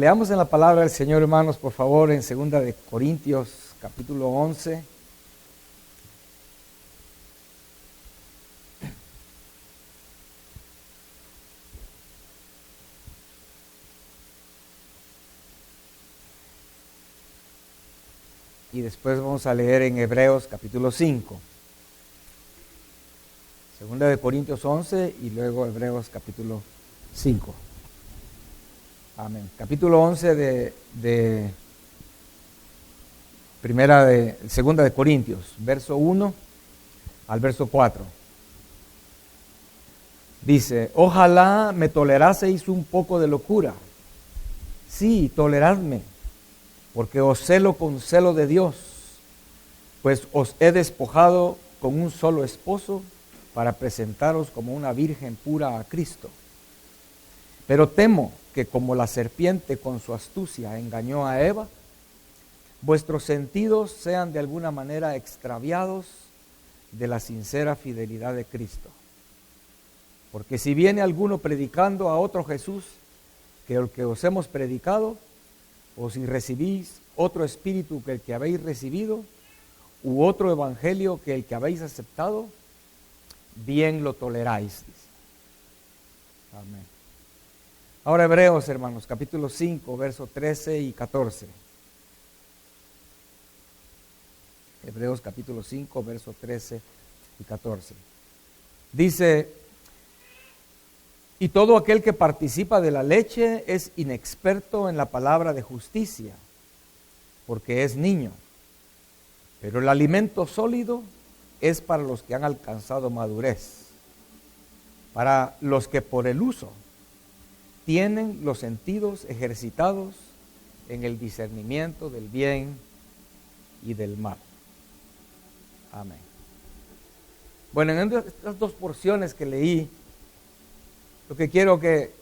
Leamos en la palabra del Señor, hermanos, por favor, en 2 Corintios, capítulo 11. Y después vamos a leer en Hebreos, capítulo 5. 2 Corintios 11 y luego Hebreos, capítulo 5. Amén. Capítulo 11 de segunda de Corintios, verso 1 al verso 4. Dice: ojalá me toleraseis un poco de locura. Sí, toleradme, porque os celo con celo de Dios, pues os he despojado con un solo esposo para presentaros como una virgen pura a Cristo. Pero temo que como la serpiente con su astucia engañó a Eva, vuestros sentidos sean de alguna manera extraviados de la sincera fidelidad de Cristo. Porque si viene alguno predicando a otro Jesús que el que os hemos predicado, o si recibís otro espíritu que el que habéis recibido, u otro evangelio que el que habéis aceptado, bien lo toleráis. Amén. Ahora Hebreos, hermanos, capítulo 5, versos 13 y 14. Hebreos capítulo 5, versos 13 y 14. Dice: y todo aquel que participa de la leche es inexperto en la palabra de justicia, porque es niño. Pero el alimento sólido es para los que han alcanzado madurez, para los que por el uso tienen los sentidos ejercitados en el discernimiento del bien y del mal. Amén. Bueno, en estas dos porciones que leí, lo que quiero que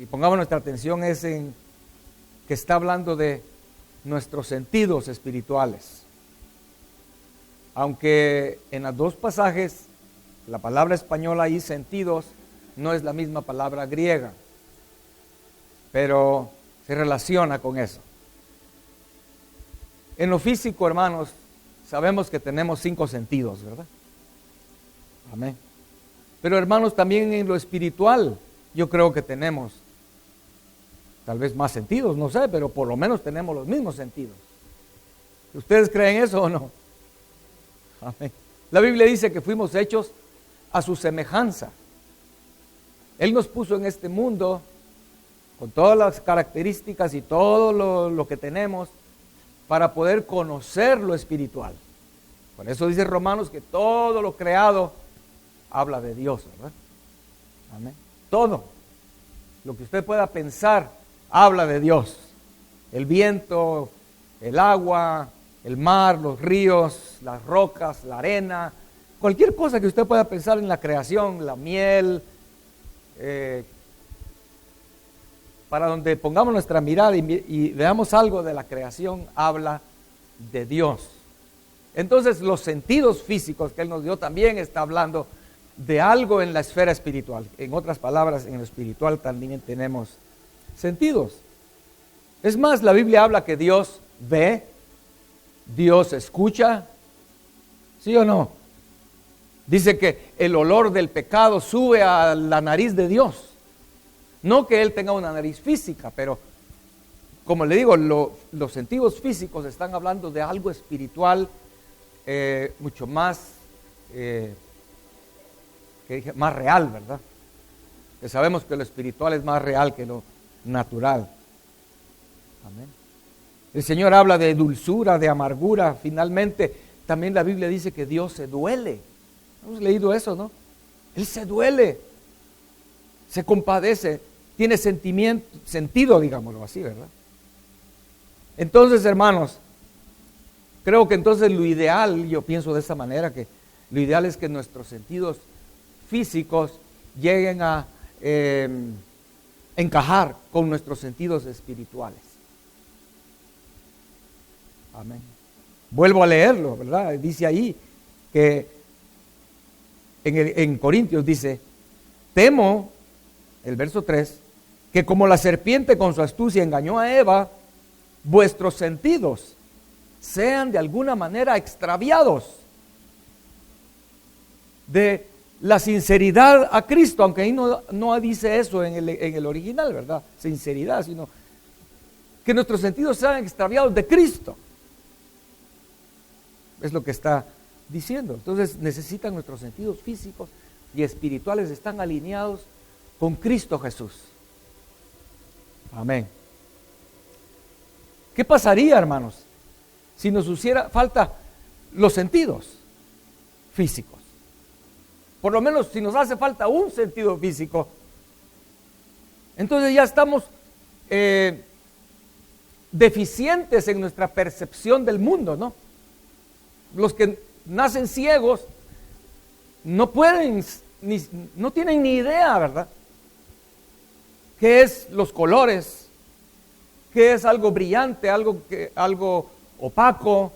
pongamos nuestra atención es en que está hablando de nuestros sentidos espirituales. Aunque en los dos pasajes la palabra española y sentidos no es la misma palabra griega, pero se relaciona con eso. En lo físico, hermanos, sabemos que tenemos 5 sentidos, ¿verdad? Amén. Pero hermanos, también en lo espiritual, yo creo que tenemos tal vez más sentidos, no sé, pero por lo menos tenemos los mismos sentidos. ¿Ustedes creen eso o no? Amén. La Biblia dice que fuimos hechos a su semejanza. Él nos puso en este mundo con todas las características y todo lo que tenemos para poder conocer lo espiritual. Por eso dice Romanos que todo lo creado habla de Dios, ¿verdad? Amén. Todo lo que usted pueda pensar habla de Dios. El viento, el agua, el mar, los ríos, las rocas, la arena, cualquier cosa que usted pueda pensar en la creación, la miel, para donde pongamos nuestra mirada y veamos algo de la creación, habla de Dios. Entonces los sentidos físicos que Él nos dio también está hablando de algo en la esfera espiritual. En otras palabras, en lo espiritual también tenemos sentidos. Es más, la Biblia habla que Dios ve, Dios escucha, ¿sí o no? Dice que el olor del pecado sube a la nariz de Dios. No que Él tenga una nariz física, pero como le digo, los sentidos físicos están hablando de algo espiritual mucho más, más real, ¿verdad? Que sabemos que lo espiritual es más real que lo natural. Amén. El Señor habla de dulzura, de amargura. Finalmente, también la Biblia dice que Dios se duele. Hemos leído eso, ¿no? Él se duele, se compadece, tiene sentido, digámoslo así, ¿verdad? Entonces, hermanos, creo que entonces lo ideal, yo pienso de esa manera, que lo ideal es que nuestros sentidos físicos lleguen a encajar con nuestros sentidos espirituales. Amén. Vuelvo a leerlo, ¿verdad? Dice ahí que en Corintios dice: temo, el verso 3, que como la serpiente con su astucia engañó a Eva, vuestros sentidos sean de alguna manera extraviados de la sinceridad a Cristo, aunque ahí no dice eso en el original, ¿verdad? Sinceridad, sino que nuestros sentidos sean extraviados de Cristo. Es lo que está diciendo. Entonces necesitan nuestros sentidos físicos y espirituales están alineados con Cristo Jesús. Amén. ¿Qué pasaría, hermanos, si nos hiciera falta los sentidos físicos? Por lo menos si nos hace falta un sentido físico, entonces ya estamos deficientes en nuestra percepción del mundo, ¿no? Los que nacen ciegos no pueden, no tienen ni idea, ¿verdad? ¿Qué es los colores? ¿Qué es algo brillante, algo opaco,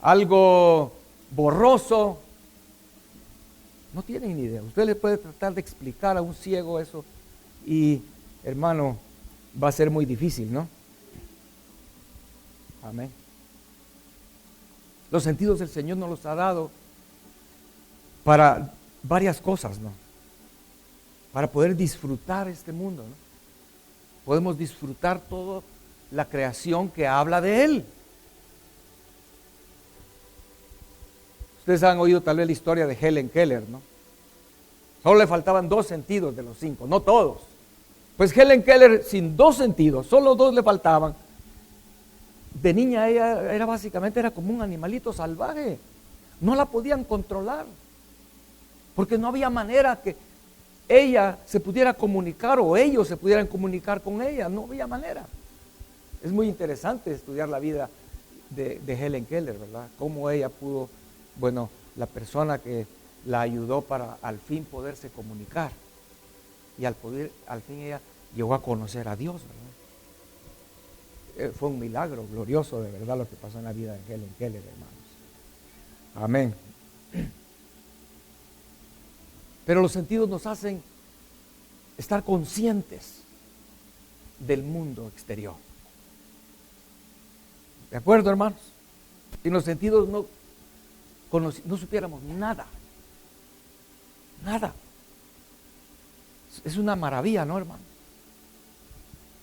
algo borroso? No tienen ni idea. Usted le puede tratar de explicar a un ciego eso y, hermano, va a ser muy difícil, ¿no? Amén. Los sentidos del Señor nos los ha dado para varias cosas, ¿no? Para poder disfrutar este mundo, ¿no? Podemos disfrutar toda la creación que habla de Él. Ustedes han oído tal vez la historia de Helen Keller, ¿no? Solo le faltaban 2 sentidos de los 5, no todos. Pues Helen Keller, sin 2 sentidos, solo 2 le faltaban. De niña ella era como un animalito salvaje. No la podían controlar, porque no había manera que ella se pudiera comunicar o ellos se pudieran comunicar con ella. No había manera. Es muy interesante estudiar la vida de Helen Keller, ¿verdad? Cómo ella pudo, bueno, la persona que la ayudó para al fin poderse comunicar. Y al fin ella llegó a conocer a Dios, ¿verdad? Fue un milagro glorioso de verdad lo que pasó en la vida de Helen Keller, hermanos. Amén. Pero los sentidos nos hacen estar conscientes del mundo exterior. ¿De acuerdo, hermanos? Si los sentidos no supiéramos nada. Nada. Es una maravilla, ¿no, hermano?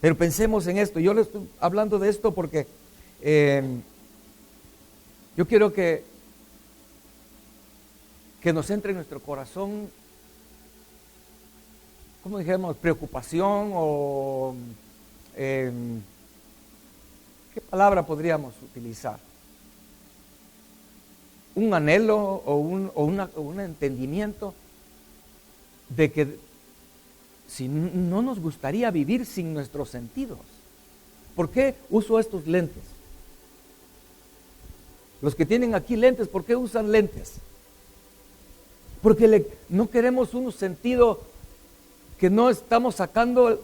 Pero pensemos en esto. Yo le estoy hablando de esto porque yo quiero que nos entre en nuestro corazón, ¿cómo dijéramos? Preocupación o ¿qué palabra podríamos utilizar? Un anhelo o un entendimiento de que si no nos gustaría vivir sin nuestros sentidos. ¿Por qué uso estos lentes? Los que tienen aquí lentes, ¿por qué usan lentes? Porque no queremos un sentido que no estamos sacando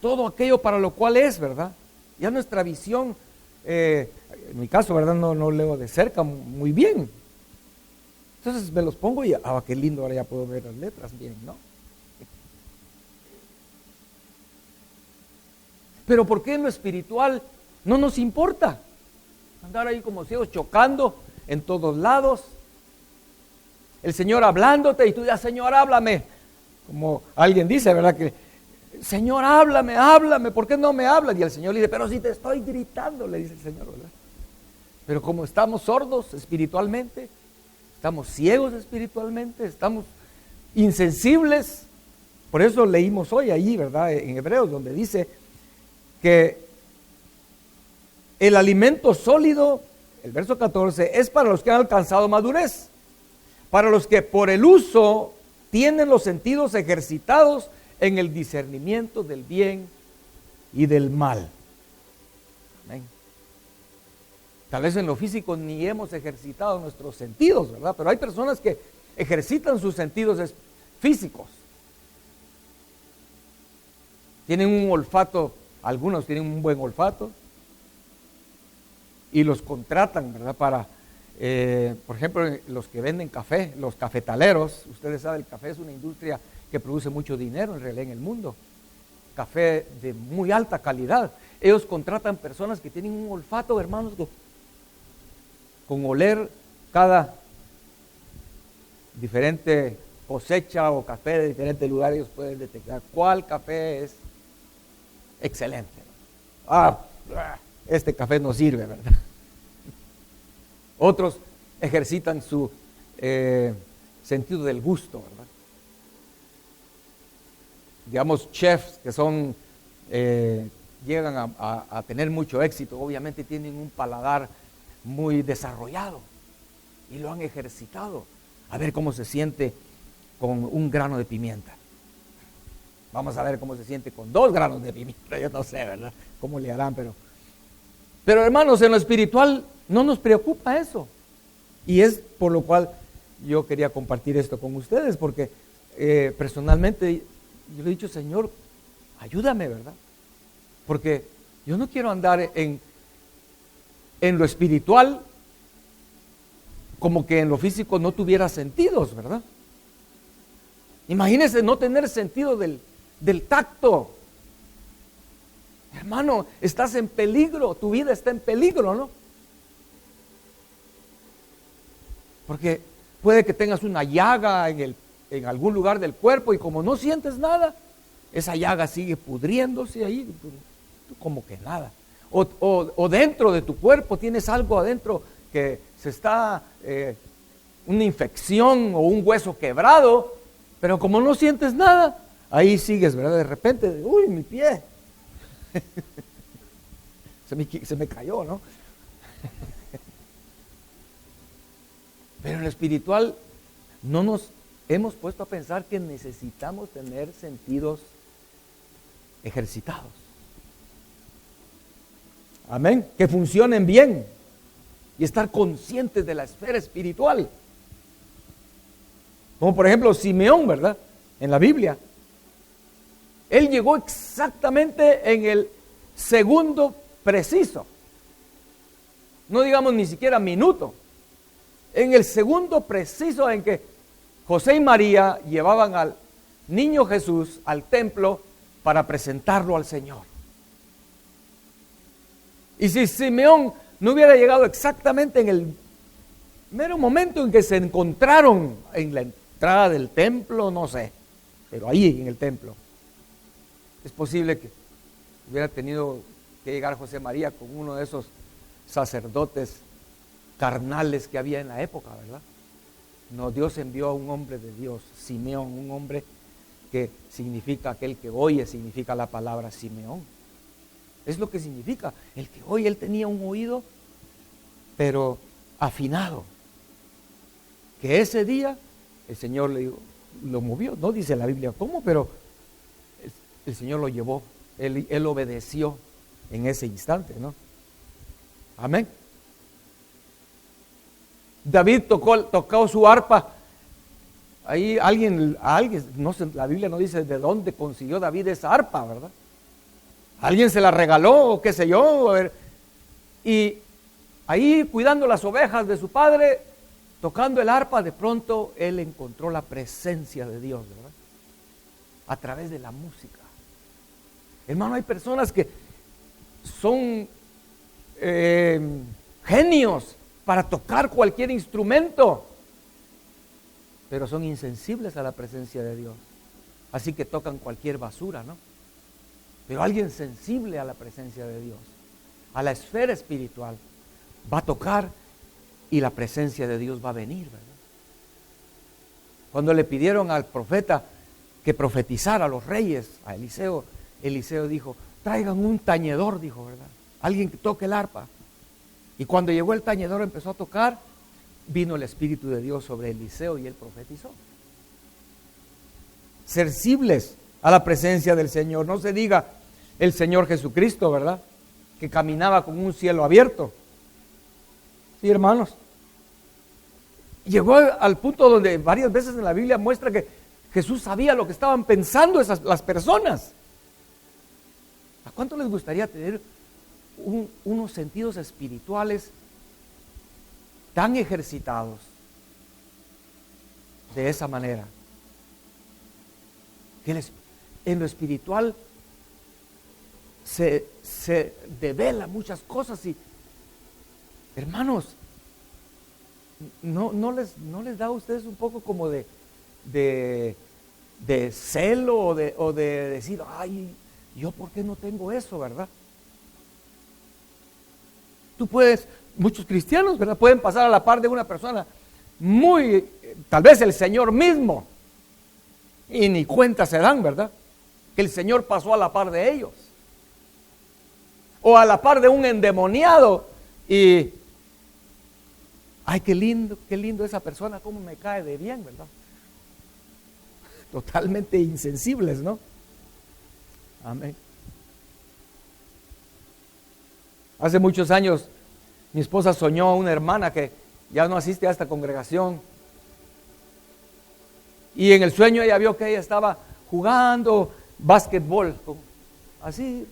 todo aquello para lo cual es, ¿verdad? Ya nuestra visión, en mi caso, ¿verdad? No leo de cerca muy bien. Entonces me los pongo y, qué lindo, ahora ya puedo ver las letras bien, ¿no? Pero ¿por qué en lo espiritual no nos importa? Andar ahí como ciegos chocando en todos lados. El Señor hablándote y tú ya, Señor, háblame. Como alguien dice, ¿verdad? Que, Señor, háblame, ¿por qué no me hablas? Y el Señor le dice, pero si te estoy gritando, le dice el Señor, ¿verdad? Pero como estamos sordos espiritualmente, estamos ciegos espiritualmente, estamos insensibles. Por eso leímos hoy allí, ¿verdad? En Hebreos, donde dice que el alimento sólido, el verso 14, es para los que han alcanzado madurez, para los que por el uso tienen los sentidos ejercitados en el discernimiento del bien y del mal. Amén. Tal vez en lo físico ni hemos ejercitado nuestros sentidos, ¿verdad? Pero hay personas que ejercitan sus sentidos físicos. Tienen un olfato, algunos tienen un buen olfato y los contratan, ¿verdad? Para, por ejemplo, los que venden café, los cafetaleros. Ustedes saben, el café es una industria que produce mucho dinero en realidad en el mundo. café de muy alta calidad. Ellos contratan personas que tienen un olfato, hermanos, con oler cada diferente cosecha o café de diferentes lugares. Ellos pueden detectar cuál café es excelente. Este café no sirve, ¿verdad? Otros ejercitan su sentido del gusto, ¿verdad? Digamos, chefs que son, llegan a tener mucho éxito, obviamente tienen un paladar muy desarrollado y lo han ejercitado. A ver cómo se siente con un grano de pimienta. Vamos a ver cómo se siente con 2 granos de pimienta. Yo no sé, ¿verdad? Cómo le harán, pero hermanos, en lo espiritual no nos preocupa eso. Y es por lo cual yo quería compartir esto con ustedes, porque personalmente yo le he dicho, Señor, ayúdame, ¿verdad? Porque yo no quiero andar en lo espiritual como que en lo físico no tuviera sentidos, ¿verdad? Imagínense no tener sentido del tacto. Hermano, estás en peligro, tu vida está en peligro, ¿no? Porque puede que tengas una llaga en algún lugar del cuerpo y como no sientes nada, esa llaga sigue pudriéndose ahí, como que nada. O dentro de tu cuerpo tienes algo adentro que se está, una infección o un hueso quebrado, pero como no sientes nada, ahí sigues, ¿verdad? De repente, uy, mi pie. se me cayó, ¿no? Pero en lo espiritual no nos hemos puesto a pensar que necesitamos tener sentidos ejercitados. Amén. Que funcionen bien y estar conscientes de la esfera espiritual. Como por ejemplo Simeón, ¿verdad? En la Biblia. Él llegó exactamente en el segundo preciso. No digamos ni siquiera minuto. En el segundo preciso en que José y María llevaban al niño Jesús al templo para presentarlo al Señor. Y si Simeón no hubiera llegado exactamente en el mero momento en que se encontraron en la entrada del templo, no sé, pero ahí en el templo, es posible que hubiera tenido que llegar José María con uno de esos sacerdotes carnales que había en la época, ¿verdad? No, Dios envió a un hombre de Dios, Simeón, un hombre que significa aquel que oye, significa la palabra Simeón. Es lo que significa, el que oye. Él tenía un oído, pero afinado. Que ese día el Señor lo movió, no dice la Biblia cómo, pero el Señor lo llevó, él obedeció en ese instante, ¿no? Amén. David tocó su arpa. Ahí alguien, no sé, la Biblia no dice de dónde consiguió David esa arpa, ¿verdad? Alguien se la regaló o qué sé yo. Y ahí cuidando las ovejas de su padre, tocando el arpa, de pronto él encontró la presencia de Dios, ¿verdad? A través de la música. Hermano, hay personas que son genios para tocar cualquier instrumento, pero son insensibles a la presencia de Dios. Así que tocan cualquier basura, ¿no? Pero alguien sensible a la presencia de Dios, a la esfera espiritual, va a tocar y la presencia de Dios va a venir, ¿verdad? Cuando le pidieron al profeta que profetizara a los reyes, a Eliseo, Eliseo dijo, traigan un tañedor, dijo, ¿verdad? Alguien que toque el arpa. Y cuando llegó el tañedor, empezó a tocar, vino el Espíritu de Dios sobre Eliseo y él profetizó. Sensibles a la presencia del Señor. No se diga el Señor Jesucristo, ¿verdad? Que caminaba con un cielo abierto. Sí, hermanos. Llegó al punto donde varias veces en la Biblia muestra que Jesús sabía lo que estaban pensando las personas. ¿A cuánto les gustaría tener unos sentidos espirituales tan ejercitados de esa manera? Que en lo espiritual se devela muchas cosas y, hermanos, no les da a ustedes un poco como de celo o de decir, ay, yo por qué no tengo eso, ¿verdad? Muchos cristianos, ¿verdad? Pueden pasar a la par de una persona tal vez el Señor mismo, y ni cuenta se dan, ¿verdad? Que el Señor pasó a la par de ellos. O a la par de un endemoniado y, ay, qué lindo esa persona, cómo me cae de bien, ¿verdad? Totalmente insensibles, ¿no? Amén. Hace muchos años mi esposa soñó a una hermana que ya no asiste a esta congregación. Y en el sueño ella vio que ella estaba jugando básquetbol, así,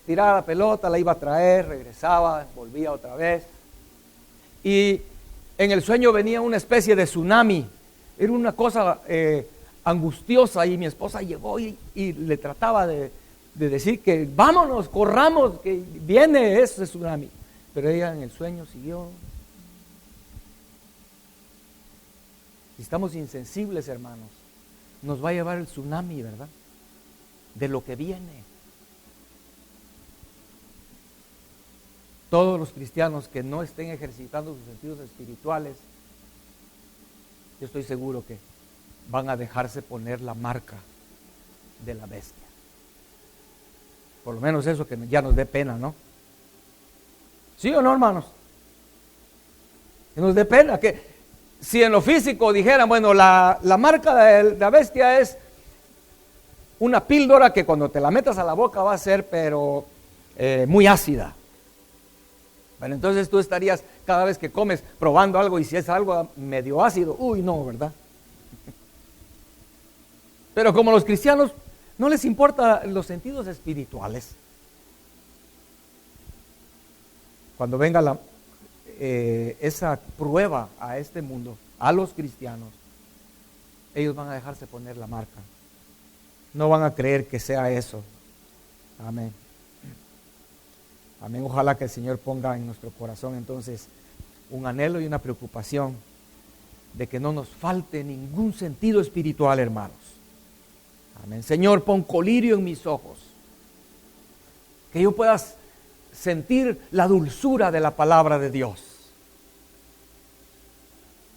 tiraba la pelota, la iba a traer, regresaba, volvía otra vez. Y en el sueño venía una especie de tsunami, era una cosa angustiosa, y mi esposa llegó y le trataba de decir que vámonos, corramos, que viene ese tsunami. Pero ella en el sueño siguió. Si estamos insensibles, hermanos, nos va a llevar el tsunami, ¿verdad? De lo que viene. Todos los cristianos que no estén ejercitando sus sentidos espirituales, yo estoy seguro que van a dejarse poner la marca de la bestia. Por lo menos eso, que ya nos dé pena, ¿no? ¿Sí o no, hermanos? Que nos dé pena, que si en lo físico dijeran, bueno, la marca de la bestia es una píldora que cuando te la metas a la boca va a ser, pero muy ácida. Bueno, entonces tú estarías cada vez que comes probando algo, y si es algo medio ácido, uy, no, ¿verdad? Pero como los cristianos no les importan los sentidos espirituales, cuando venga esa prueba a este mundo, a los cristianos, ellos van a dejarse poner la marca. No van a creer que sea eso. Amén. Amén. Ojalá que el Señor ponga en nuestro corazón entonces un anhelo y una preocupación de que no nos falte ningún sentido espiritual, hermanos. Amén. Señor, pon colirio en mis ojos, que yo pueda sentir la dulzura de la palabra de Dios.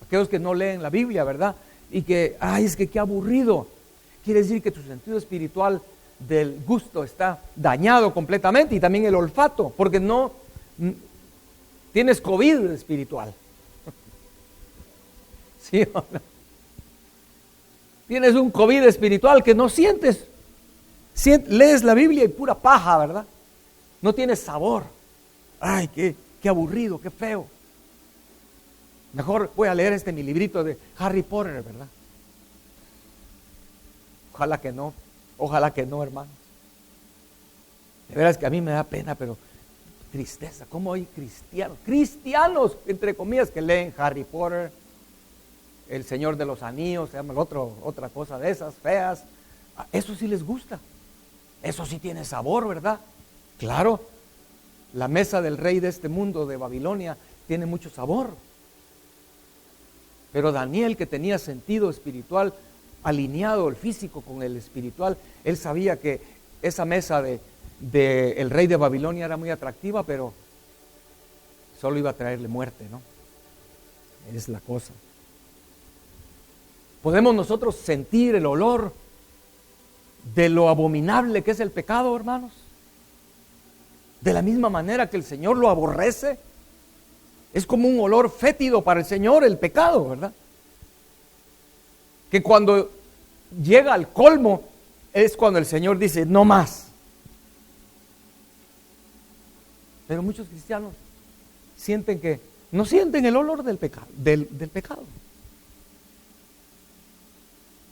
Aquellos que no leen la Biblia, ¿verdad? Y que, ay, es que qué aburrido. Quiere decir que tu sentido espiritual del gusto está dañado completamente, y también el olfato, porque no tienes COVID espiritual. ¿Sí o no? Tienes un COVID espiritual que no sientes. Lees la Biblia y pura paja, ¿verdad? No tienes sabor. Ay, qué aburrido, qué feo. Mejor voy a leer mi librito de Harry Potter, ¿verdad? Ojalá que no, hermanos. De veras que a mí me da pena, pero tristeza. ¿Cómo hay cristianos, entre comillas, que leen Harry Potter, El Señor de los Anillos, se llama otra cosa de esas feas? Eso sí les gusta. Eso sí tiene sabor, ¿verdad? Claro, la mesa del rey de este mundo, de Babilonia, tiene mucho sabor. Pero Daniel, que tenía sentido espiritual alineado, el físico con el espiritual, él sabía que esa mesa el rey de Babilonia era muy atractiva, pero solo iba a traerle muerte, ¿no? Es la cosa. ¿Podemos nosotros sentir el olor de lo abominable que es el pecado, hermanos? De la misma manera que el Señor lo aborrece. Es como un olor fétido para el Señor el pecado, ¿verdad? Que cuando llega al colmo es cuando el Señor dice, no más. Pero muchos cristianos no sienten el olor del pecado.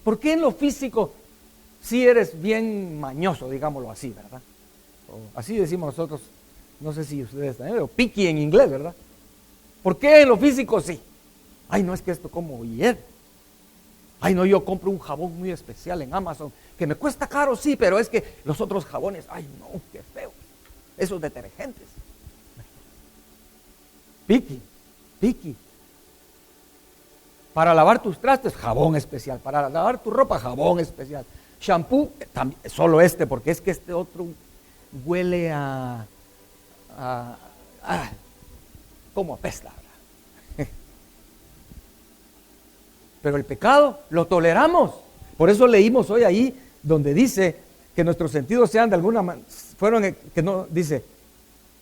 ¿Por qué en lo físico sí eres bien mañoso, digámoslo así, ¿verdad? O así decimos nosotros, no sé si ustedes también, pero picky en inglés, ¿verdad? ¿Por qué en lo físico sí? Ay, no, es que esto como hiede. Ay, no, yo compro un jabón muy especial en Amazon, que me cuesta caro, sí, pero es que los otros jabones, ay, no, qué feo. esos detergentes. Piqui. Para lavar tus trastes, jabón especial. Para lavar tu ropa, jabón especial. Shampoo, también, solo porque es que este otro huele como apesta. Pero el pecado lo toleramos. Por eso leímos hoy ahí donde dice que nuestros sentidos sean de alguna manera, dice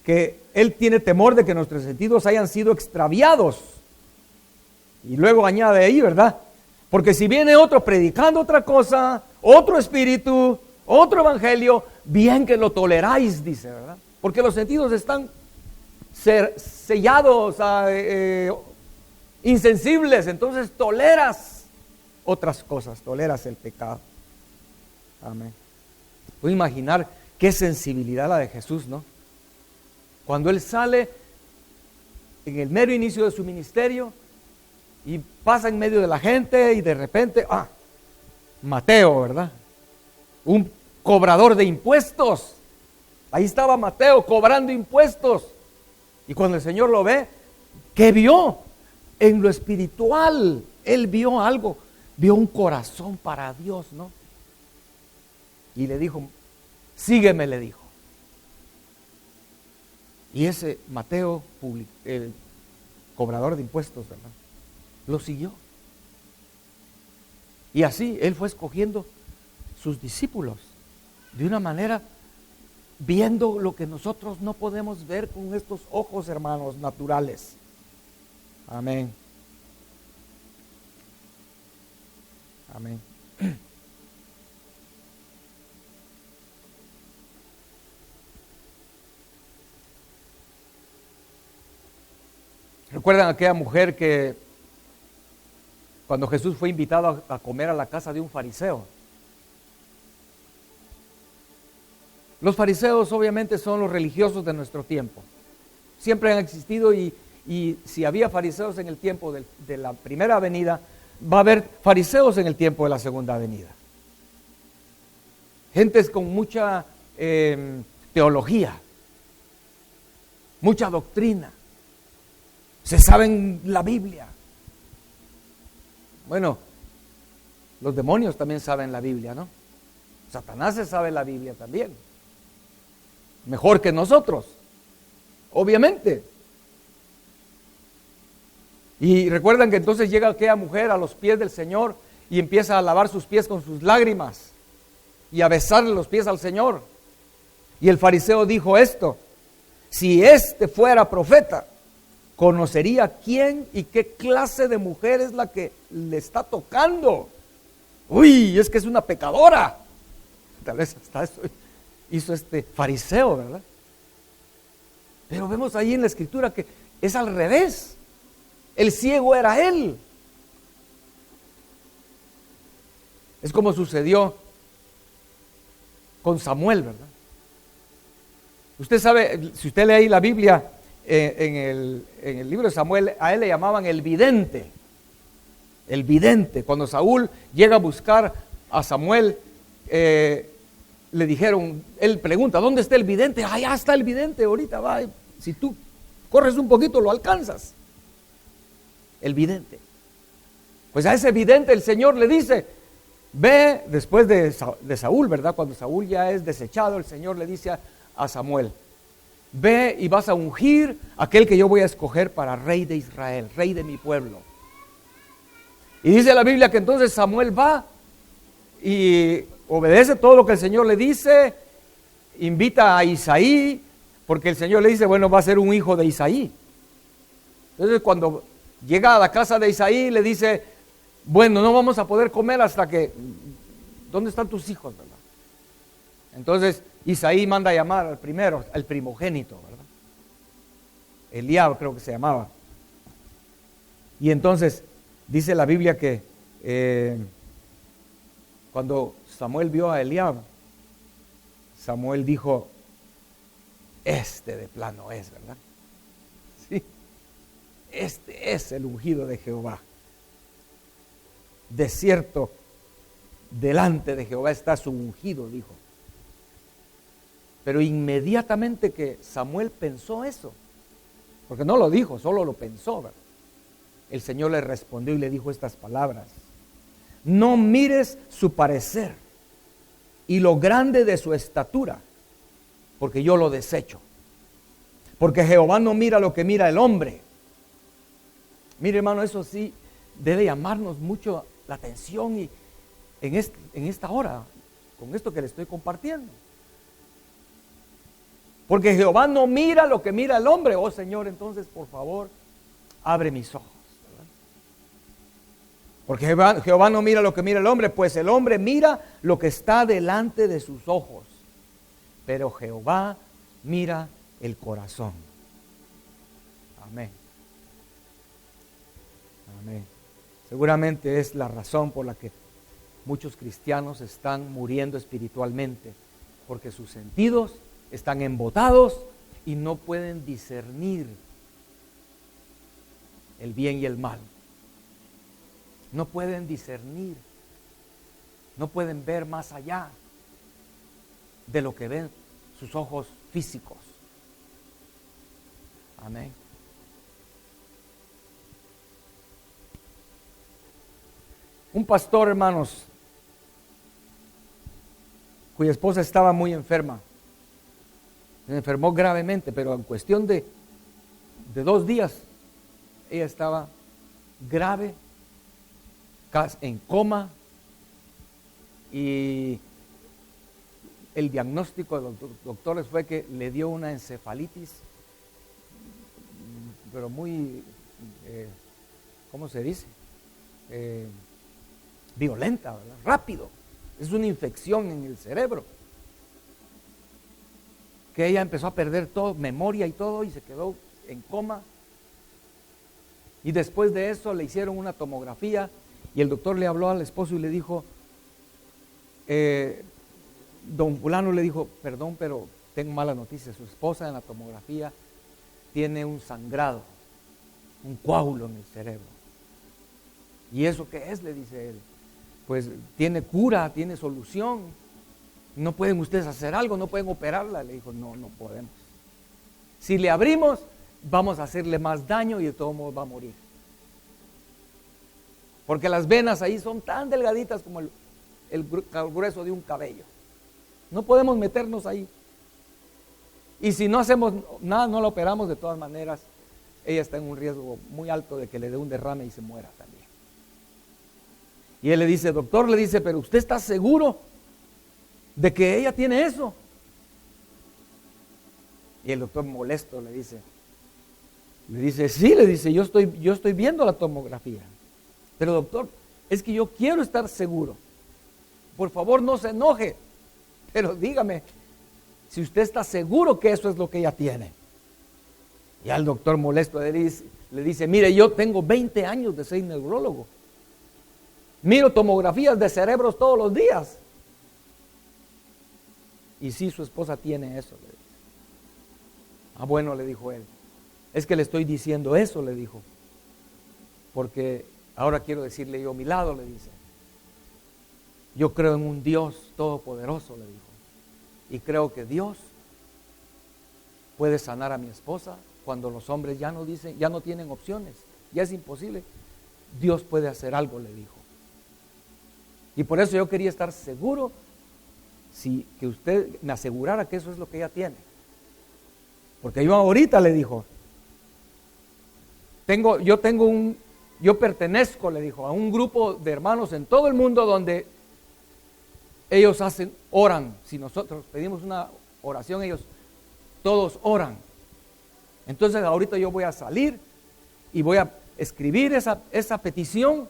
que Él tiene temor de que nuestros sentidos hayan sido extraviados. Y luego añade ahí, ¿verdad? Porque si viene otro predicando otra cosa, otro espíritu, otro evangelio, bien que lo toleráis, dice, ¿verdad? Porque los sentidos están sellados, insensibles, entonces toleras otras cosas, toleras el pecado. Amén. Puedo imaginar qué sensibilidad la de Jesús, ¿no? Cuando Él sale en el mero inicio de su ministerio y pasa en medio de la gente y de repente, Mateo, ¿verdad? Un cobrador de impuestos. Ahí estaba Mateo cobrando impuestos. Y cuando el Señor lo ve, ¿qué vio? En lo espiritual, Él vio algo, vio un corazón para Dios, ¿no? Y le dijo, sígueme, le dijo. Y ese Mateo, el cobrador de impuestos, ¿verdad?, lo siguió. Y así Él fue escogiendo sus discípulos de una manera, viendo lo que nosotros no podemos ver con estos ojos, hermanos, naturales. Amén. Amén. ¿Recuerdan aquella mujer que cuando Jesús fue invitado a comer a la casa de un fariseo? Los fariseos obviamente son los religiosos de nuestro tiempo. Siempre han existido y si había fariseos en el tiempo de la primera venida, va a haber fariseos en el tiempo de la segunda venida. Gentes con mucha teología, mucha doctrina. Se saben la Biblia. Bueno, los demonios también saben la Biblia, ¿no? Satanás se sabe la Biblia también. Mejor que nosotros, obviamente. Y recuerdan que entonces llega aquella mujer a los pies del Señor y empieza a lavar sus pies con sus lágrimas y a besarle los pies al Señor. Y el fariseo dijo esto: si este fuera profeta, conocería quién y qué clase de mujer es la que le está tocando. Uy, es que es una pecadora. Tal vez hasta eso hizo este fariseo, ¿verdad? Pero vemos ahí en la escritura que es al revés. El ciego era él. Es como sucedió con Samuel, ¿verdad? Usted sabe, si usted lee ahí la Biblia, en el libro de Samuel, a él le llamaban el vidente. El vidente. Cuando Saúl llega a buscar a Samuel, le dijeron, él pregunta, ¿dónde está el vidente? Allá está el vidente, ahorita va. Si tú corres un poquito, lo alcanzas. El vidente. Pues a ese vidente el Señor le dice, ve, después de Saúl, ¿verdad? Cuando Saúl ya es desechado, el Señor le dice a Samuel, ve y vas a ungir a aquel que yo voy a escoger para rey de Israel, rey de mi pueblo. Y dice la Biblia que entonces Samuel va y obedece todo lo que el Señor le dice, invita a Isaí, porque el Señor le dice, bueno, va a ser un hijo de Isaí. Entonces cuando llega a la casa de Isaí, le dice, bueno, no vamos a poder comer hasta que, ¿dónde están tus hijos, verdad? Entonces Isaí manda a llamar al primero, al primogénito, ¿verdad? Eliab creo que se llamaba. Y entonces dice la Biblia que cuando Samuel vio a Eliab, Samuel dijo, este de plano es, ¿verdad? Sí, este es el ungido de Jehová. De cierto, delante de Jehová está su ungido, dijo. Pero inmediatamente que Samuel pensó eso, porque no lo dijo, solo lo pensó, ¿verdad? El Señor le respondió y le dijo estas palabras: no mires su parecer y lo grande de su estatura, porque yo lo desecho. Porque Jehová no mira lo que mira el hombre. Mire, hermano, eso sí debe llamarnos mucho la atención y en esta hora, con esto que le estoy compartiendo. Porque Jehová no mira lo que mira el hombre. Oh Señor, entonces por favor, abre mis ojos, ¿verdad? Porque Jehová no mira lo que mira el hombre, pues el hombre mira lo que está delante de sus ojos. Pero Jehová mira el corazón. Amén. Amén. Seguramente es la razón por la que muchos cristianos están muriendo espiritualmente, porque sus sentidos están embotados y no pueden discernir el bien y el mal. No pueden discernir, no pueden ver más allá de lo que ven sus ojos físicos. Amén. Un pastor, hermanos, cuya esposa estaba muy enferma, se enfermó gravemente, pero en cuestión de 2 días, ella estaba grave, en coma, y el diagnóstico de los doctores fue que le dio una encefalitis, pero muy, ¿cómo se dice? Violenta, ¿verdad? Rápido. Es una infección en el cerebro. Que ella empezó a perder todo, memoria y todo, y se quedó en coma. Y después de eso le hicieron una tomografía y el doctor le habló al esposo y le dijo, don fulano le dijo, perdón, pero tengo mala noticia, su esposa en la tomografía tiene un sangrado, un coágulo en el cerebro. ¿Y eso qué es?, le dice él. Pues tiene cura, tiene solución. ¿No pueden ustedes hacer algo? ¿No pueden operarla? Le dijo, no podemos. Si le abrimos, vamos a hacerle más daño y de todos modos va a morir. Porque las venas ahí son tan delgaditas como el grueso de un cabello. No podemos meternos ahí. Y si no hacemos nada, no la operamos, de todas maneras, ella está en un riesgo muy alto de que le dé un derrame y se muera también. Y él le dice, doctor, le dice, pero ¿usted está seguro de que ella tiene eso? Y el doctor molesto le dice, sí, le dice, yo estoy viendo la tomografía. Pero doctor, es que yo quiero estar seguro. Por favor, no se enoje, pero dígame si usted está seguro que eso es lo que ella tiene. Y al doctor molesto le dice, mire, yo tengo 20 años de ser neurólogo. Miro tomografías de cerebros todos los días. Y sí, su esposa tiene eso, le dijo. Ah, bueno, le dijo él. Es que le estoy diciendo eso, le dijo. Porque ahora quiero decirle yo a mi lado, le dice. Yo creo en un Dios todopoderoso, le dijo. Y creo que Dios puede sanar a mi esposa cuando los hombres ya no tienen opciones. Ya es imposible. Dios puede hacer algo, le dijo. Y por eso yo quería estar seguro que usted me asegurara que eso es lo que ella tiene. Porque yo ahorita, le dijo, yo pertenezco, le dijo, a un grupo de hermanos en todo el mundo donde ellos oran. Si nosotros pedimos una oración, ellos todos oran. Entonces ahorita yo voy a salir y voy a escribir esa petición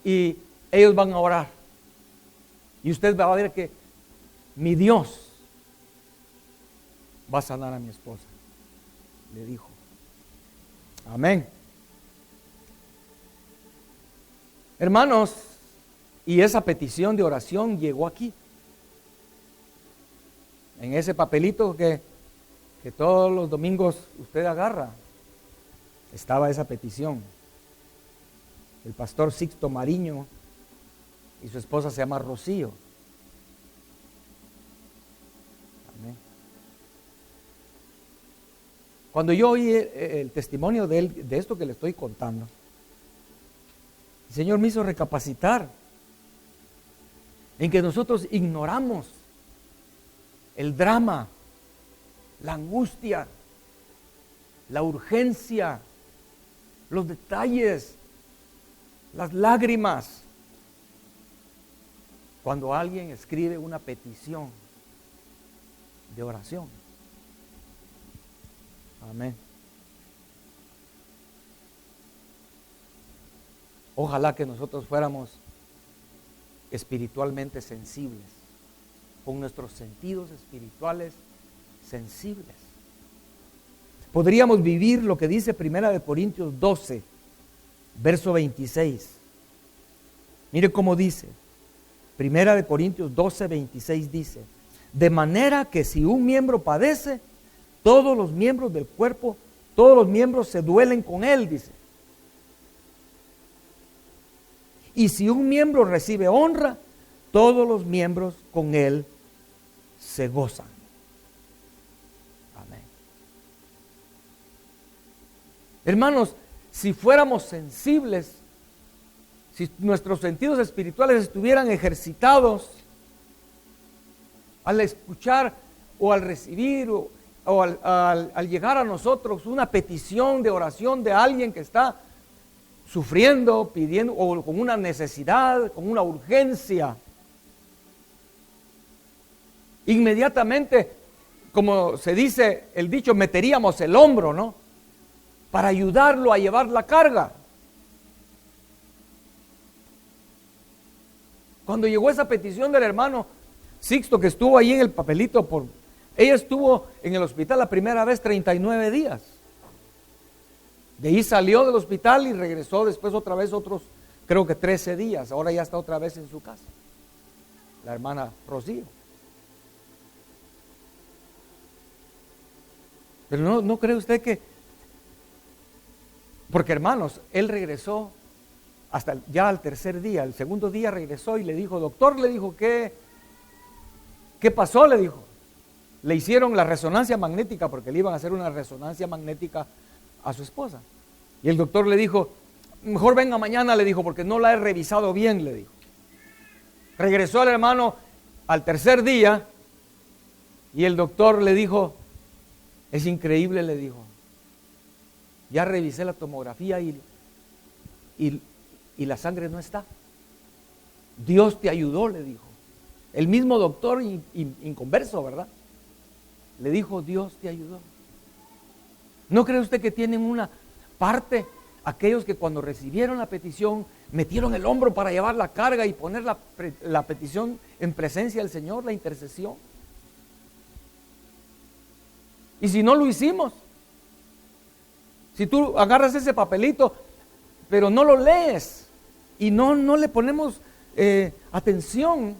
y ellos van a orar. Y usted va a ver que mi Dios va a sanar a mi esposa, le dijo. Amén. Hermanos, y esa petición de oración llegó aquí. En ese papelito que todos los domingos usted agarra, estaba esa petición. El pastor Sixto Mariño y su esposa se llama Rocío. Amén. Cuando yo oí el testimonio de él, de esto que le estoy contando, el Señor me hizo recapacitar en que nosotros ignoramos el drama, la angustia, la urgencia, los detalles, las lágrimas, cuando alguien escribe una petición de oración. Amén. Ojalá que nosotros fuéramos espiritualmente sensibles, con nuestros sentidos espirituales sensibles. Podríamos vivir lo que dice 1 Corintios 12, verso 26. Mire cómo dice. 1 Corintios 12, 26 dice: de manera que si un miembro padece, todos los miembros del cuerpo, todos los miembros se duelen con él, dice. Y si un miembro recibe honra, todos los miembros con él se gozan. Amén. Hermanos, si fuéramos sensibles, si nuestros sentidos espirituales estuvieran ejercitados al escuchar o al recibir o al llegar a nosotros una petición de oración de alguien que está sufriendo, pidiendo, o con una necesidad, con una urgencia, inmediatamente, como se dice el dicho, meteríamos el hombro, ¿no? Para ayudarlo a llevar la carga. Cuando llegó esa petición del hermano Sixto, que estuvo ahí en el papelito, ella estuvo en el hospital la primera vez 39 días. De ahí salió del hospital y regresó después otra vez otros, creo que 13 días. Ahora ya está otra vez en su casa, la hermana Rocío. Pero no cree usted que, porque hermanos, él regresó hasta ya al tercer día, el segundo día regresó y le dijo, doctor, le dijo, ¿qué pasó? Le dijo, le hicieron la resonancia magnética porque le iban a hacer una resonancia magnética a su esposa. Y el doctor le dijo, mejor venga mañana, le dijo, porque no la he revisado bien, le dijo. Regresó el hermano al tercer día y el doctor le dijo, es increíble, le dijo, ya revisé la tomografía y la sangre no está. Dios te ayudó, le dijo. El mismo doctor inconverso, ¿verdad? Le dijo, Dios te ayudó. ¿No cree usted que tienen una parte aquellos que cuando recibieron la petición metieron el hombro para llevar la carga y poner la petición en presencia del Señor, la intercesión? Y si no lo hicimos, si tú agarras ese papelito pero no lo lees y no le ponemos atención,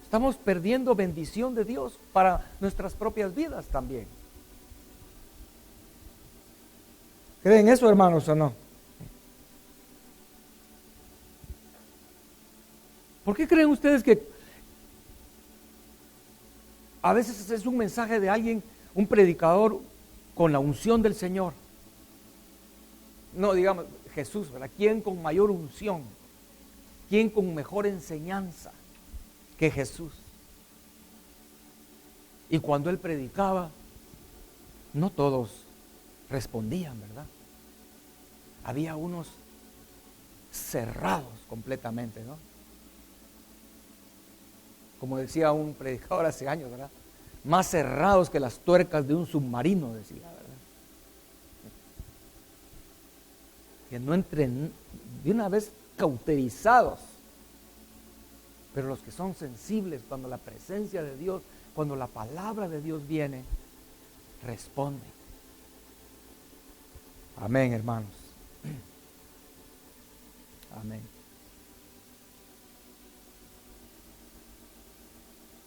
estamos perdiendo bendición de Dios para nuestras propias vidas también. ¿Creen eso, hermanos, o no? ¿Por qué creen ustedes que a veces es un mensaje de alguien, un predicador con la unción del Señor? No, digamos, Jesús, ¿verdad? ¿Quién con mayor unción? ¿Quién con mejor enseñanza que Jesús? Y cuando Él predicaba, no todos respondían, ¿verdad? Había unos cerrados completamente, ¿no? Como decía un predicador hace años, ¿verdad? Más cerrados que las tuercas de un submarino, decía, ¿verdad? Que no entren de una vez cauterizados. Pero los que son sensibles cuando la presencia de Dios, cuando la palabra de Dios viene, responden. Amén, hermanos. Amén.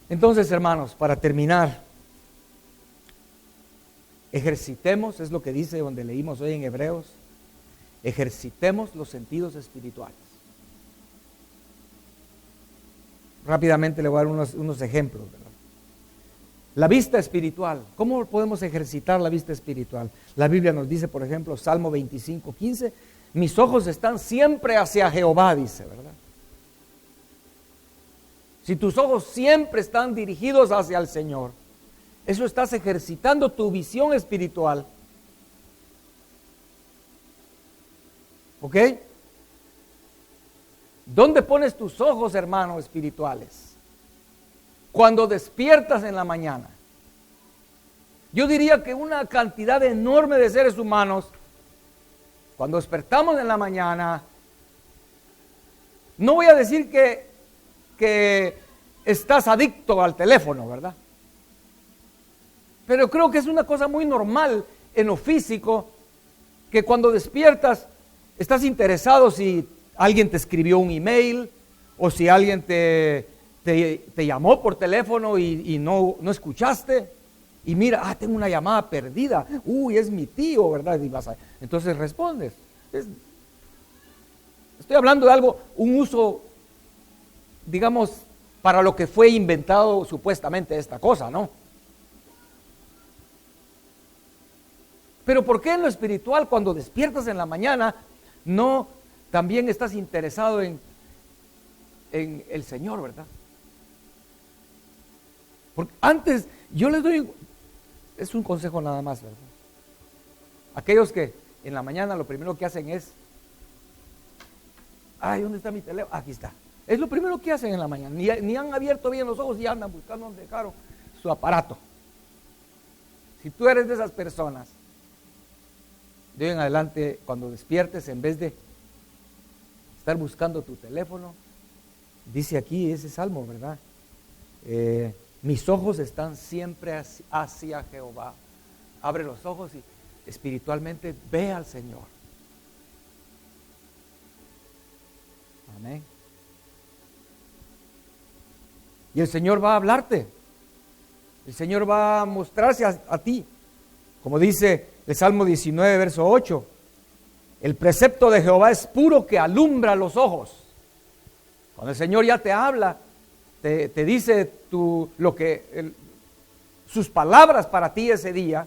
Entonces, hermanos, para terminar, ejercitemos, es lo que dice donde leímos hoy en Hebreos, ejercitemos los sentidos espirituales. Rápidamente le voy a dar unos ejemplos, ¿verdad? La vista espiritual. ¿Cómo podemos ejercitar la vista espiritual? La Biblia nos dice, por ejemplo, Salmo 25:15, mis ojos están siempre hacia Jehová, dice, ¿verdad? Si tus ojos siempre están dirigidos hacia el Señor, eso estás ejercitando tu visión espiritual. ¿Ok? ¿Dónde pones tus ojos, hermanos espirituales? Cuando despiertas en la mañana. Yo diría que una cantidad enorme de seres humanos, cuando despertamos en la mañana, no voy a decir que estás adicto al teléfono, ¿verdad? Pero creo que es una cosa muy normal en lo físico, que cuando despiertas estás interesado si alguien te escribió un email o si alguien te llamó por teléfono y no escuchaste. Y mira, tengo una llamada perdida. Uy, es mi tío, ¿verdad? Y entonces respondes. Estoy hablando de algo, un uso, digamos, para lo que fue inventado supuestamente esta cosa, ¿no? Pero ¿por qué en lo espiritual, cuando despiertas en la mañana, no también estás interesado en el Señor, ¿verdad? Porque antes, yo les doy, es un consejo nada más, ¿verdad? Aquellos que en la mañana lo primero que hacen es, ¿dónde está mi teléfono? Aquí está. Es lo primero que hacen en la mañana. Ni han abierto bien los ojos y andan buscando donde dejaron su aparato. Si tú eres de esas personas, de hoy en adelante, cuando despiertes, en vez de estar buscando tu teléfono, dice aquí ese salmo, ¿verdad? Mis ojos están siempre hacia Jehová. Abre los ojos y espiritualmente ve al Señor. Amén. Y el Señor va a hablarte. El Señor va a mostrarse a ti. Como dice el Salmo 19, verso 8. El precepto de Jehová es puro que alumbra los ojos. Cuando el Señor ya te habla, te dice sus palabras para ti ese día,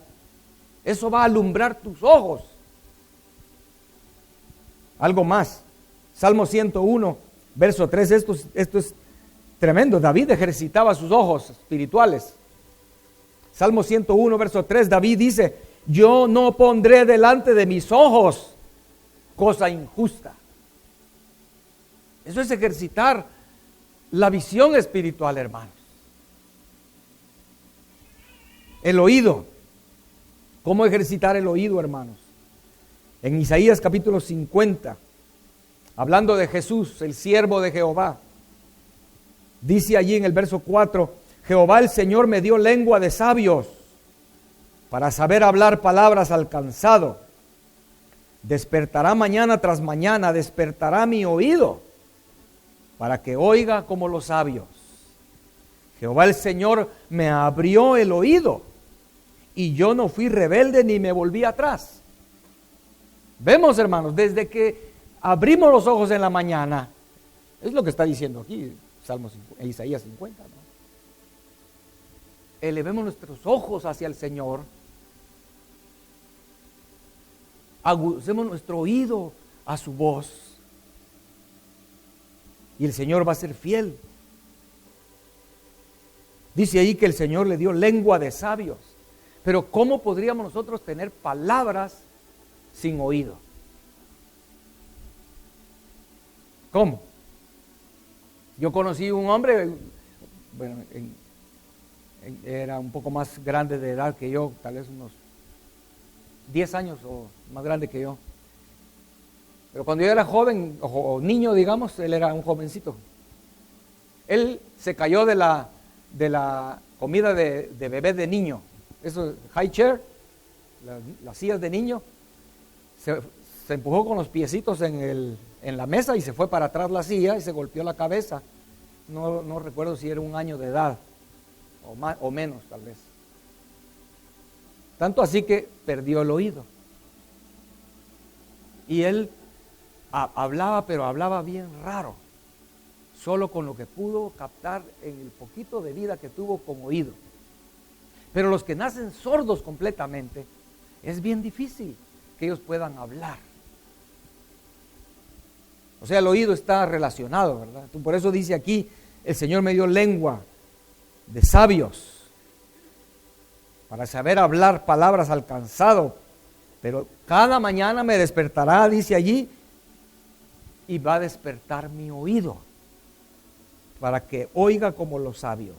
eso va a alumbrar tus ojos. Algo más. Salmo 101, verso 3, esto es tremendo. David ejercitaba sus ojos espirituales. Salmo 101, verso 3, David dice, yo no pondré delante de mis ojos cosa injusta. Eso es ejercitar la visión espiritual, hermanos. El oído. ¿Cómo ejercitar el oído, hermanos? En Isaías capítulo 50, hablando de Jesús, el siervo de Jehová, dice allí en el verso 4, Jehová el Señor me dio lengua de sabios para saber hablar palabras al cansado. Despertará mañana tras mañana, despertará mi oído para que oiga como los sabios. Jehová el Señor me abrió el oído y yo no fui rebelde ni me volví atrás. Vemos, hermanos, desde que abrimos los ojos en la mañana, es lo que está diciendo aquí Isaías 50, ¿no? Elevemos nuestros ojos hacia el Señor, agucemos nuestro oído a su voz y el Señor va a ser fiel. Dice ahí que el Señor le dio lengua de sabios, pero ¿cómo podríamos nosotros tener palabras sin oído? ¿Cómo? Yo conocí un hombre, bueno, era un poco más grande de edad que yo, tal vez unos 10 años o más grande que yo. Pero cuando yo era joven o niño, digamos, él era un jovencito. Él se cayó de la comida de bebé de niño. Eso, high chair, las sillas de niño. Se empujó con los piecitos en la mesa y se fue para atrás la silla y se golpeó la cabeza. No recuerdo si era un año de edad o más o menos tal vez. Tanto así que perdió el oído. Y él hablaba, pero hablaba bien raro, solo con lo que pudo captar en el poquito de vida que tuvo con oído. Pero los que nacen sordos completamente, es bien difícil que ellos puedan hablar. O sea, el oído está relacionado, ¿verdad? Por eso dice aquí, el Señor me dio lengua de sabios para saber hablar palabras al cansado. Pero cada mañana me despertará, dice allí, y va a despertar mi oído para que oiga como los sabios.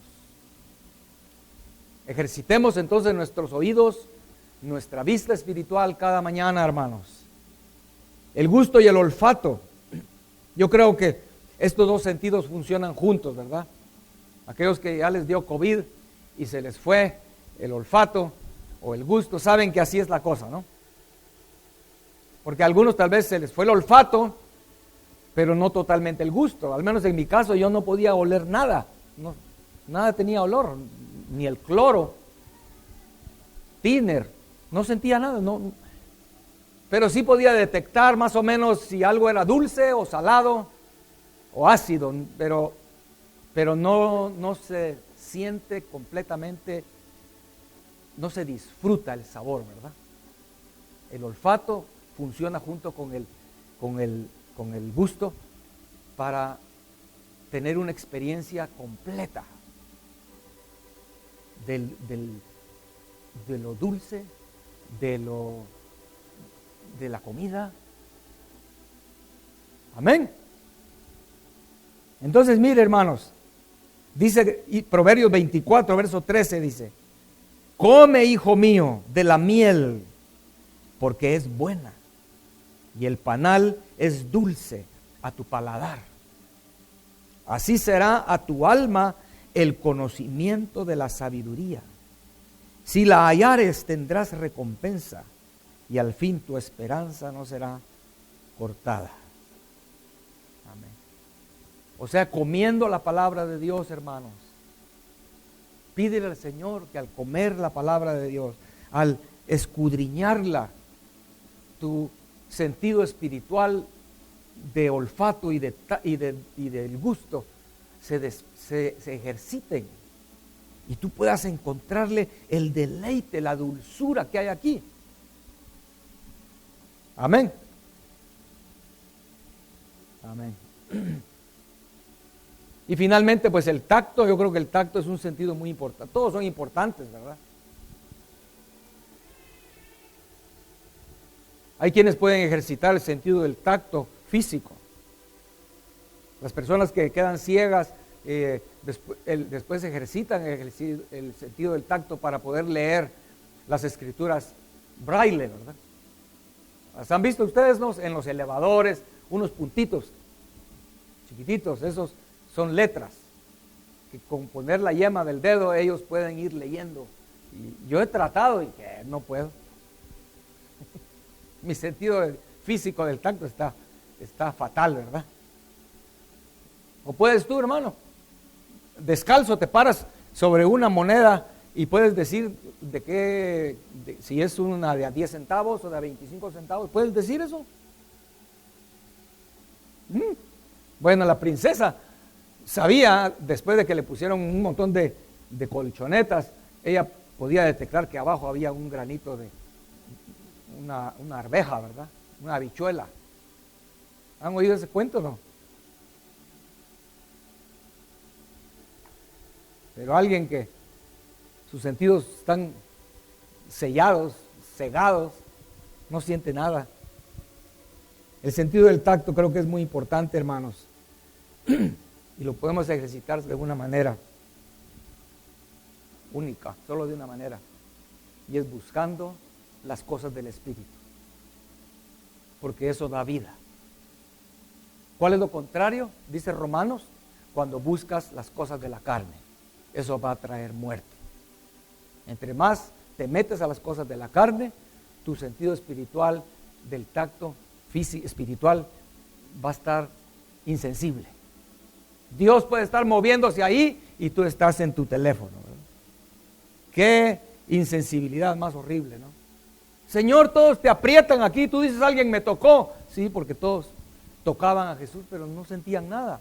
Ejercitemos entonces nuestros oídos, nuestra vista espiritual cada mañana, hermanos. El gusto y el olfato. Yo creo que estos dos sentidos funcionan juntos, ¿verdad? Aquellos que ya les dio COVID y se les fue el olfato o el gusto, saben que así es la cosa, ¿no? Porque a algunos tal vez se les fue el olfato, pero no totalmente el gusto. Al menos en mi caso yo no podía oler nada, no, nada tenía olor, ni el cloro, thinner, no sentía nada, no. Pero sí podía detectar más o menos si algo era dulce o salado o ácido, pero no se siente completamente, no se disfruta el sabor, ¿verdad? El olfato funciona junto con el gusto para tener una experiencia completa de lo dulce, de la comida. Amén. Entonces, mire, hermanos, dice Proverbios 24, verso 13, dice: come, hijo mío, de la miel, porque es buena, y el panal es dulce a tu paladar. Así será a tu alma el conocimiento de la sabiduría. Si la hallares, tendrás recompensa, y al fin tu esperanza no será cortada. Amén. O sea, comiendo la palabra de Dios, hermanos, pídele al Señor que al comer la palabra de Dios, al escudriñarla, tu sentido espiritual de olfato y del gusto se ejerciten y tú puedas encontrarle el deleite, la dulzura que hay aquí. Amén. Amén. Y finalmente, pues el tacto, yo creo que el tacto es un sentido muy importante. Todos son importantes, ¿verdad? Hay quienes pueden ejercitar el sentido del tacto físico. Las personas que quedan ciegas después ejercitan el sentido del tacto para poder leer las escrituras braille, ¿verdad? ¿Las han visto ustedes, no? En los elevadores, unos puntitos chiquititos, esos son letras que con poner la yema del dedo ellos pueden ir leyendo. Y yo he tratado y que no puedo. Mi sentido físico del tacto está fatal, ¿verdad? O puedes tú, hermano, descalzo te paras sobre una moneda y puedes decir si es una de a 10 centavos o de a 25 centavos, ¿puedes decir eso? Bueno, la princesa sabía, después de que le pusieron un montón de colchonetas, ella podía detectar que abajo había un granito de una arveja, ¿verdad? Una habichuela. ¿Han oído ese cuento o no? Pero alguien que sus sentidos están sellados, cegados, no siente nada. El sentido del tacto creo que es muy importante, hermanos. Y lo podemos ejercitar de una manera única, solo de una manera. Y es buscando las cosas del Espíritu. Porque eso da vida. ¿Cuál es lo contrario? Dice Romanos, cuando buscas las cosas de la carne. Eso va a traer muerte. Entre más te metes a las cosas de la carne, tu sentido espiritual del tacto espiritual va a estar insensible. Dios puede estar moviéndose ahí y tú estás en tu teléfono, ¿verdad? Qué insensibilidad más horrible, ¿no? Señor, todos te aprietan aquí, tú dices alguien me tocó. Sí, porque todos tocaban a Jesús, pero no sentían nada.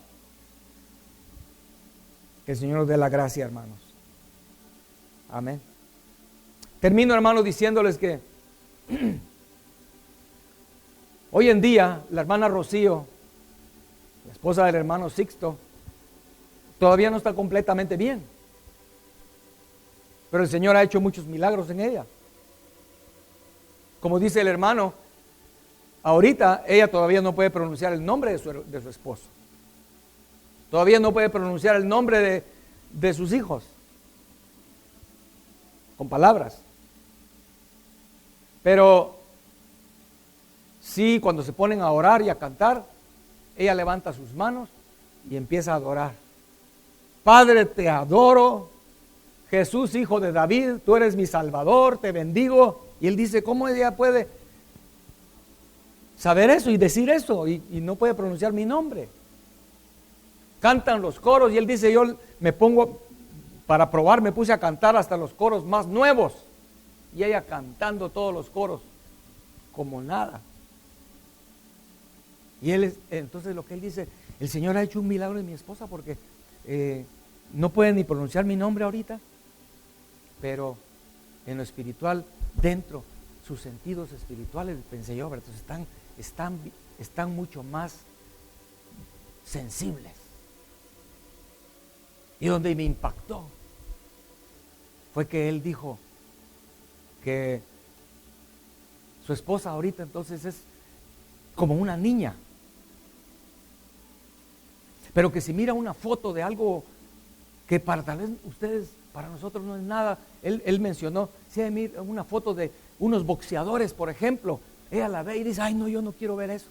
Que el Señor nos dé la gracia, hermanos. Amén. Termino, hermanos, diciéndoles que hoy en día la hermana Rocío, la esposa del hermano Sixto, todavía no está completamente bien, pero el Señor ha hecho muchos milagros en ella. Como dice el hermano, ahorita ella todavía no puede pronunciar el nombre de su esposo, todavía no puede pronunciar el nombre de sus hijos con palabras, pero sí, cuando se ponen a orar y a cantar, ella levanta sus manos y empieza a adorar. Padre, te adoro, Jesús, hijo de David, tú eres mi Salvador, te bendigo. Y él dice, ¿cómo ella puede saber eso y decir eso y no puede pronunciar mi nombre? Cantan los coros y él dice, yo me pongo, para probar, me puse a cantar hasta los coros más nuevos. Y ella cantando todos los coros como nada. Y entonces lo que él dice, el Señor ha hecho un milagro en mi esposa porque no puede ni pronunciar mi nombre ahorita, pero en lo espiritual, dentro, sus sentidos espirituales, pensé yo, entonces están mucho más sensibles. Y donde me impactó fue que él dijo que su esposa ahorita entonces es como una niña, pero que si mira una foto de algo que tal vez para nosotros no es nada, él mencionó, si hay una foto de unos boxeadores, por ejemplo, ella la ve y dice, ay no, yo no quiero ver eso.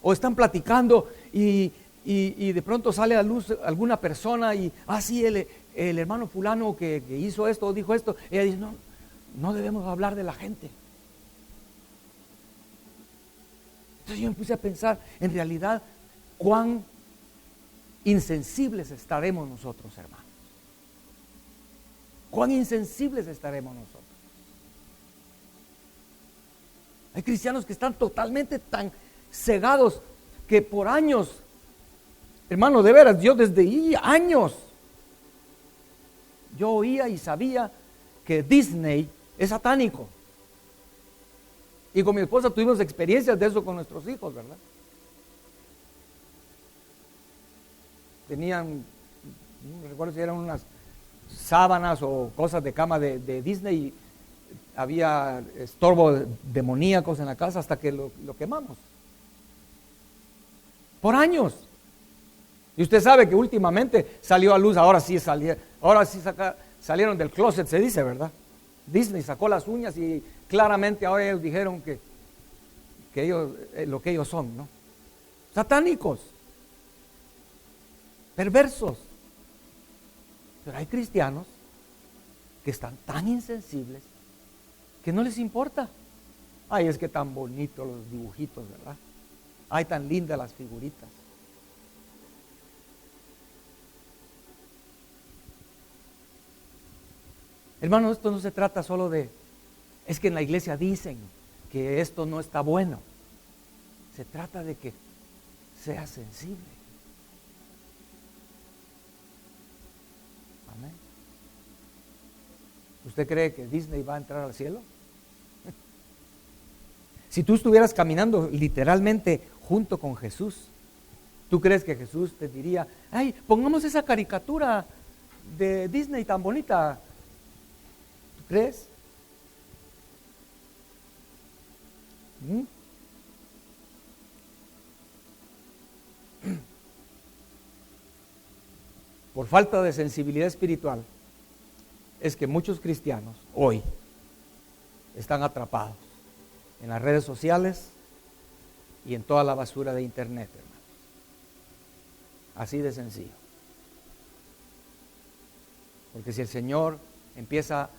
O están platicando y de pronto sale a luz alguna persona y, sí, el hermano fulano que hizo esto o dijo esto, ella dice, no debemos hablar de la gente. Entonces yo me puse a pensar, en realidad, cuán insensibles estaremos nosotros, hermanos. Cuán insensibles estaremos nosotros. Hay cristianos que están totalmente tan cegados que por años, hermano, de veras, yo desde años, yo oía y sabía que Disney es satánico. Y con mi esposa tuvimos experiencias de eso con nuestros hijos, ¿verdad? Tenían, no recuerdo si eran unas sábanas o cosas de cama de Disney. Había estorbo demoníacos en la casa hasta que lo quemamos. Por años. Y usted sabe que últimamente salió a luz, ahora sí salieron del closet, se dice, ¿verdad? Disney sacó las uñas y claramente ahora ellos dijeron que ellos, lo que ellos son, ¿no? Satánicos, perversos. Pero hay cristianos que están tan insensibles que no les importa. Ay, es que tan bonitos los dibujitos, ¿verdad? Ay, tan lindas las figuritas. Hermano, esto no se trata solo es que en la iglesia dicen que esto no está bueno. Se trata de que sea sensible. Amén. ¿Usted cree que Disney va a entrar al cielo? Si tú estuvieras caminando literalmente junto con Jesús, ¿tú crees que Jesús te diría, ay, pongamos esa caricatura de Disney tan bonita? ¿Tú crees? Por falta de sensibilidad espiritual, es que muchos cristianos hoy están atrapados en las redes sociales y en toda la basura de internet, hermano. Así de sencillo. Porque si el Señor empieza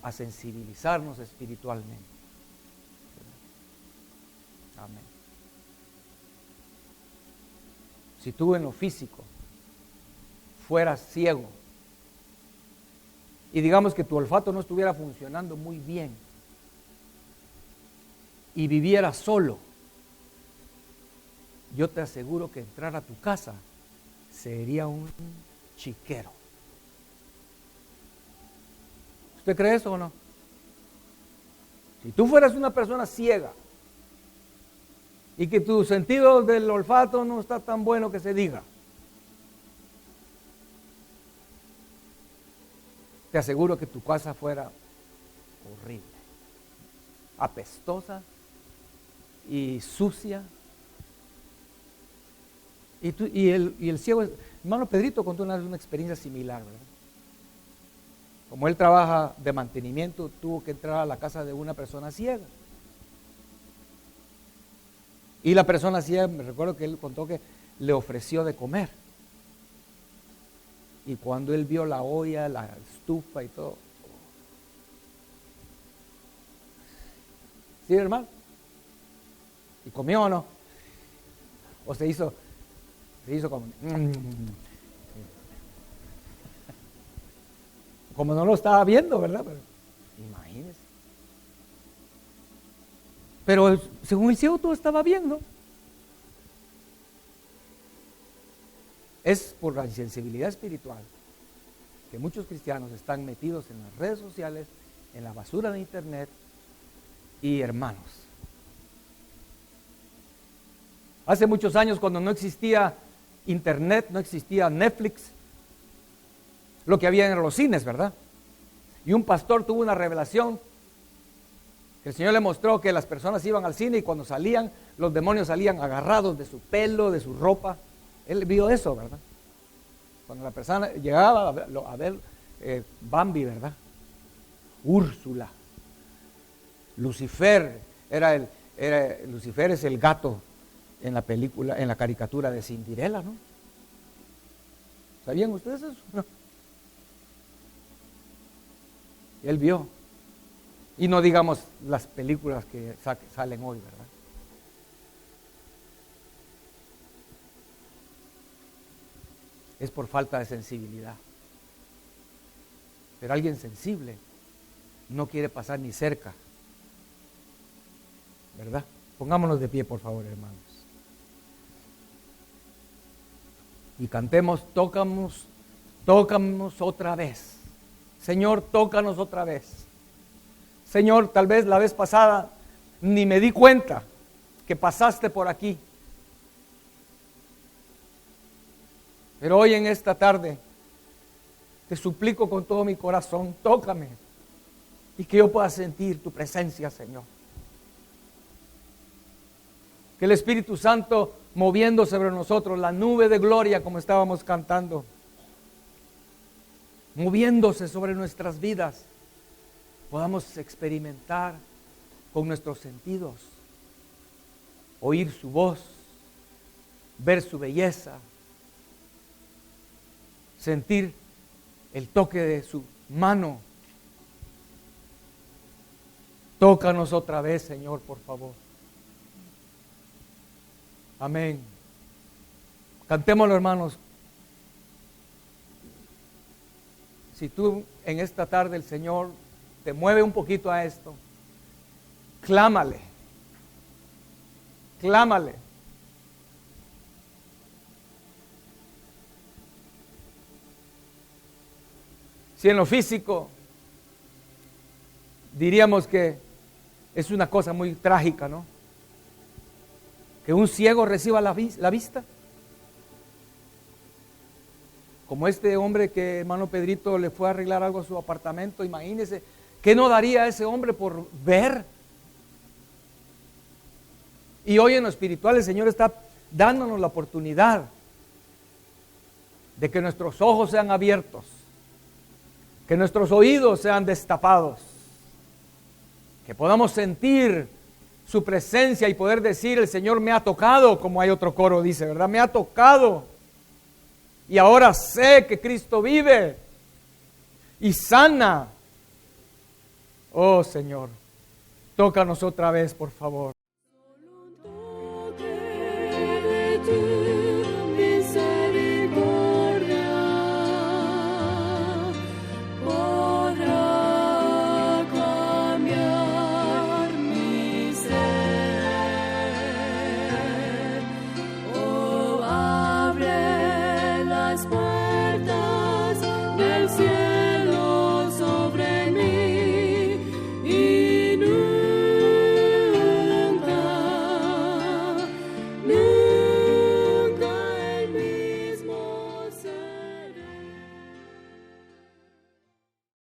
a sensibilizarnos espiritualmente, amén. Si tú en lo físico fueras ciego y digamos que tu olfato no estuviera funcionando muy bien y vivieras solo, yo te aseguro que entrar a tu casa sería un chiquero. ¿Usted cree eso o no? Si tú fueras una persona ciega y que tu sentido del olfato no está tan bueno que se diga, te aseguro que tu casa fuera horrible, apestosa y sucia. Y el ciego, hermano Pedrito contó una vez una experiencia similar, ¿verdad? Como él trabaja de mantenimiento, tuvo que entrar a la casa de una persona ciega. Y la persona ciega, me recuerdo que él contó que le ofreció de comer. Y cuando él vio la olla, la estufa y todo. ¿Sí, hermano? ¿Y comió o no? ¿O se hizo como... Como no lo estaba viendo, ¿verdad? Pero, imagínese. Pero según el ciego todo estaba bien, ¿no? Es por la insensibilidad espiritual que muchos cristianos están metidos en las redes sociales, en la basura de internet y hermanos. Hace muchos años, cuando no existía internet, no existía Netflix, lo que había en los cines, ¿verdad? Y un pastor tuvo una revelación que el Señor le mostró que las personas iban al cine y cuando salían, los demonios salían agarrados de su pelo, de su ropa. Él vio eso, ¿verdad? Cuando la persona llegaba a ver Bambi, ¿verdad? Úrsula, Lucifer, Lucifer es el gato en la película, en la caricatura de Cinderella, ¿no? ¿Sabían ustedes eso? No. Él vio. Y no digamos las películas que salen hoy, ¿verdad? Es por falta de sensibilidad. Pero alguien sensible no quiere pasar ni cerca, ¿verdad? Pongámonos de pie, por favor, hermanos. Y cantemos, tócanos otra vez. Señor, tócanos otra vez. Señor, tal vez la vez pasada ni me di cuenta que pasaste por aquí. Pero hoy en esta tarde te suplico con todo mi corazón, tócame y que yo pueda sentir tu presencia, Señor. Que el Espíritu Santo moviendo sobre nosotros, la nube de gloria como estábamos cantando, moviéndose sobre nuestras vidas, podamos experimentar con nuestros sentidos, oír su voz, ver su belleza, sentir el toque de su mano. Tócanos otra vez, Señor, por favor. Amén. Cantémoslo, hermanos. Si tú en esta tarde el Señor te mueve un poquito a esto, clámale. Clámale. Si en lo físico diríamos que es una cosa muy trágica, ¿no? Que un ciego reciba la vista. Como este hombre que hermano Pedrito le fue a arreglar algo a su apartamento, imagínese, ¿qué no daría ese hombre por ver? Y hoy en lo espiritual el Señor está dándonos la oportunidad de que nuestros ojos sean abiertos, que nuestros oídos sean destapados, que podamos sentir su presencia y poder decir, el Señor me ha tocado, como hay otro coro dice, ¿verdad? Me ha tocado y ahora sé que Cristo vive y sana. Oh Señor, tócanos otra vez, por favor. Puertas del cielo.